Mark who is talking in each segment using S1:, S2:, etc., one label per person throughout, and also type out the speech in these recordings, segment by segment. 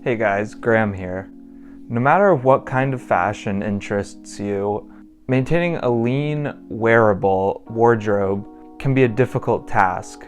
S1: Hey guys, Graham here. No matter what kind of fashion interests you, maintaining a lean, wearable wardrobe can be a difficult task.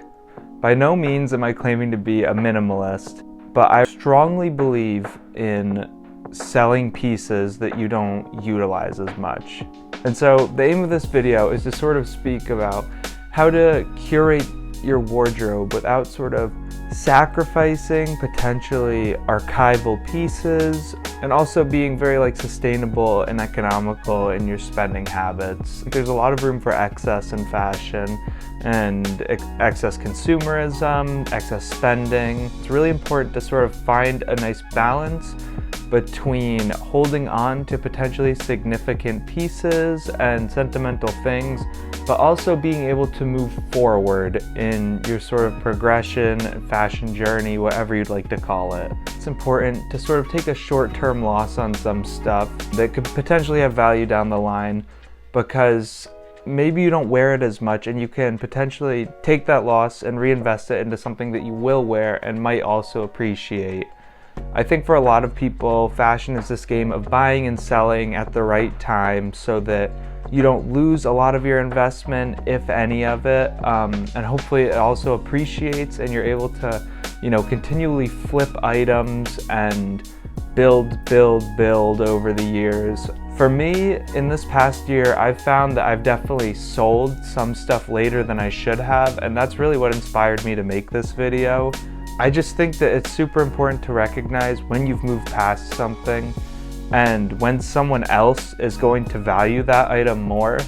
S1: By no means am I claiming to be a minimalist, but I strongly believe in selling pieces that you don't utilize as much. And so the aim of this video is to sort of speak about how to curate your wardrobe without sort of sacrificing potentially archival pieces, and also being very sustainable and economical in your spending habits. There's a lot of room for excess in fashion and excess consumerism, excess spending. It's really important to sort of find a nice balance between holding on to potentially significant pieces and sentimental things, but also being able to move forward in your sort of progression, fashion journey, whatever you'd like to call it. It's important to sort of take a short-term loss on some stuff that could potentially have value down the line, because maybe you don't wear it as much and you can potentially take that loss and reinvest it into something that you will wear and might also appreciate. I think for a lot of people, fashion is this game of buying and selling at the right time so that you don't lose a lot of your investment, if any of it, and hopefully it also appreciates and you're able to, continually flip items and build over the years. For me, in this past year, I've found that I've definitely sold some stuff later than I should have, and that's really what inspired me to make this video. I just think that it's super important to recognize when you've moved past something and when someone else is going to value that item more.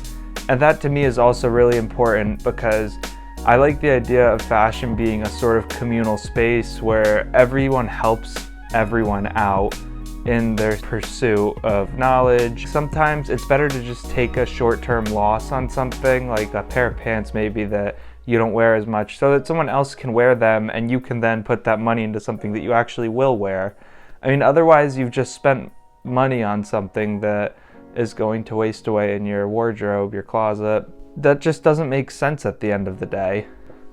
S1: And that to me is also really important, because I like the idea of fashion being a sort of communal space where everyone helps everyone out in their pursuit of knowledge. Sometimes it's better to just take a short-term loss on something, like a pair of pants maybe that you don't wear as much, so that someone else can wear them and you can then put that money into something that you actually will wear. I mean, otherwise you've just spent money on something that is going to waste away in your wardrobe, your closet. That just doesn't make sense at the end of the day.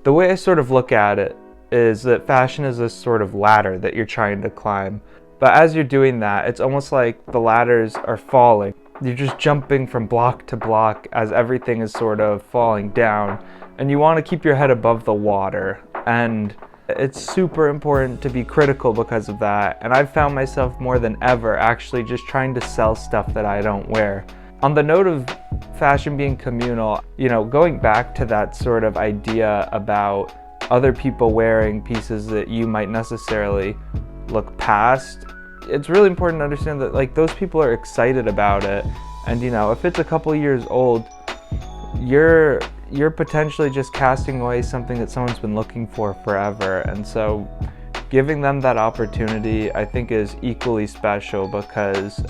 S1: The way I sort of look at it is that fashion is this sort of ladder that you're trying to climb. But as you're doing that, it's almost like the ladders are falling. You're just jumping from block to block as everything is sort of falling down. And you want to keep your head above the water. And it's super important to be critical because of that. And I've found myself more than ever actually just trying to sell stuff that I don't wear. On the note of fashion being communal, going back to that sort of idea about other people wearing pieces that you might necessarily look past, it's really important to understand that those people are excited about it. And if it's a couple years old, you're potentially just casting away something that someone's been looking for forever. And so giving them that opportunity, I think, is equally special, because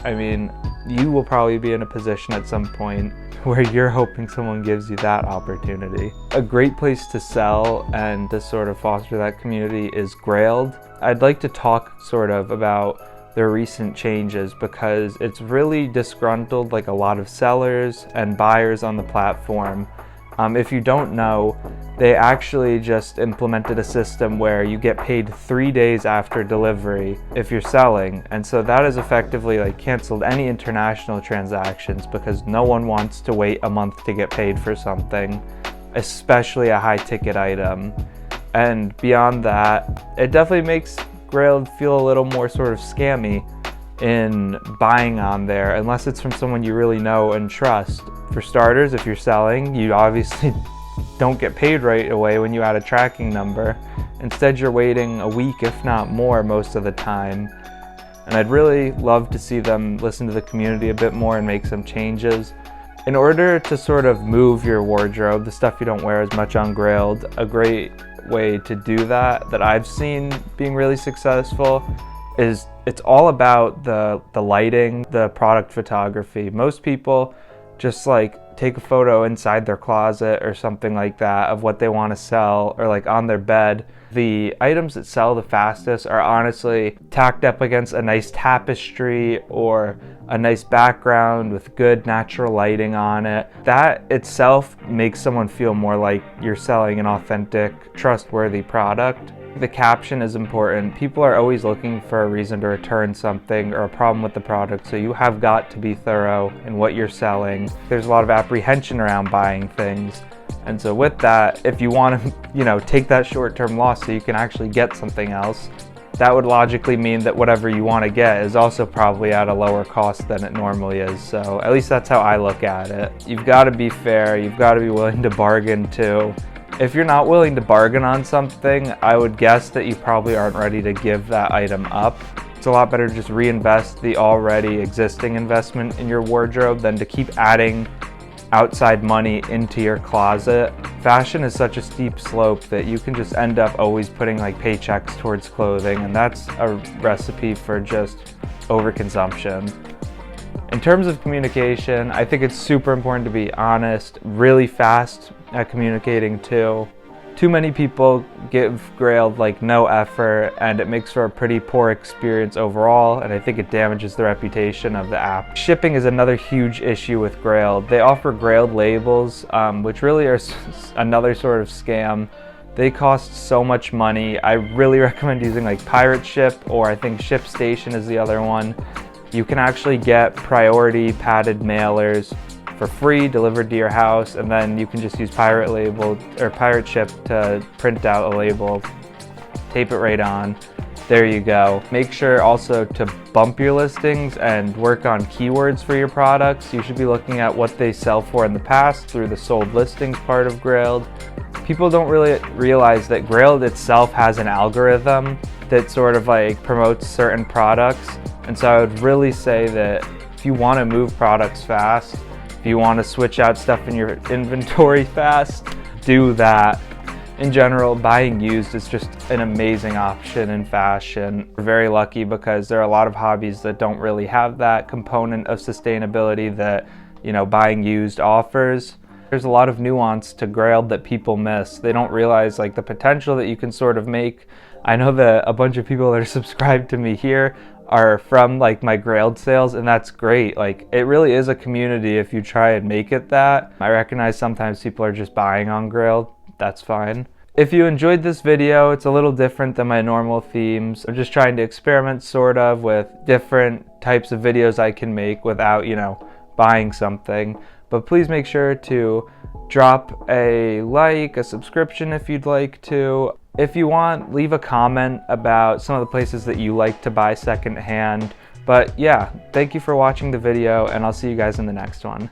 S1: you will probably be in a position at some point where you're hoping someone gives you that opportunity. A great place to sell and to sort of foster that community is Grailed. I'd like to talk sort of about their recent changes, because it's really disgruntled a lot of sellers and buyers on the platform. If you don't know, they actually just implemented a system where you get paid 3 days after delivery if you're selling, and so that has effectively canceled any international transactions, because no one wants to wait a month to get paid for something, especially a high ticket item. And beyond that, it definitely makes Grailed feel a little more sort of scammy in buying on there, unless it's from someone you really know and trust. For starters, if you're selling, you obviously don't get paid right away when you add a tracking number. Instead, you're waiting a week, if not more, most of the time. And I'd really love to see them listen to the community a bit more and make some changes. In order to sort of move your wardrobe, the stuff you don't wear as much on Grailed, a great way to do that I've seen being really successful is it's all about the lighting, the product photography. Most people just take a photo inside their closet or something like that of what they want to sell, or on their bed. The items that sell the fastest are honestly tacked up against a nice tapestry or a nice background with good natural lighting on it. That itself makes someone feel more like you're selling an authentic, trustworthy product. The caption is important. People are always looking for a reason to return something or a problem with the product, so you have got to be thorough in what you're selling. There's a lot of apprehension around buying things. And so with that, if you want to, take that short-term loss so you can actually get something else, that would logically mean that whatever you want to get is also probably at a lower cost than it normally is. So at least that's how I look at it. You've got to be fair. You've got to be willing to bargain too. If you're not willing to bargain on something, I would guess that you probably aren't ready to give that item up. It's a lot better to just reinvest the already existing investment in your wardrobe than to keep adding outside money into your closet. Fashion is such a steep slope that you can just end up always putting like paychecks towards clothing, and that's a recipe for just overconsumption. In terms of communication, I think it's super important to be honest, really fast at communicating too. Too many people give Grailed like no effort, and it makes for a pretty poor experience overall, and I think it damages the reputation of the app. Shipping is another huge issue with Grailed. They offer Grailed labels, which really are another sort of scam. They cost so much money. I really recommend using like Pirate Ship, or I think ShipStation is the other one. You can actually get priority padded mailers for free delivered to your house, and then you can just use Pirate Ship to print out a label, tape it right on. There you go. Make sure also to bump your listings and work on keywords for your products. You should be looking at what they sell for in the past through the sold listings part of Grailed. People don't really realize that Grailed itself has an algorithm that sort of like promotes certain products. And so I would really say that if you want to move products fast, if you want to switch out stuff in your inventory fast, do that. In general, buying used is just an amazing option in fashion. We're very lucky because there are a lot of hobbies that don't really have that component of sustainability that, buying used offers. There's a lot of nuance to Grailed that people miss. They don't realize like the potential that you can sort of make. I know that a bunch of people that are subscribed to me here are from like my Grailed sales, and that's great. Like, it really is a community if you try and make it that. I recognize sometimes people are just buying on Grailed. That's fine. If you enjoyed this video, it's a little different than my normal themes. I'm just trying to experiment sort of with different types of videos I can make without, buying something. But please make sure to drop a like, a subscription if you'd like to. If you want, leave a comment about some of the places that you like to buy secondhand. But yeah, thank you for watching the video, and I'll see you guys in the next one.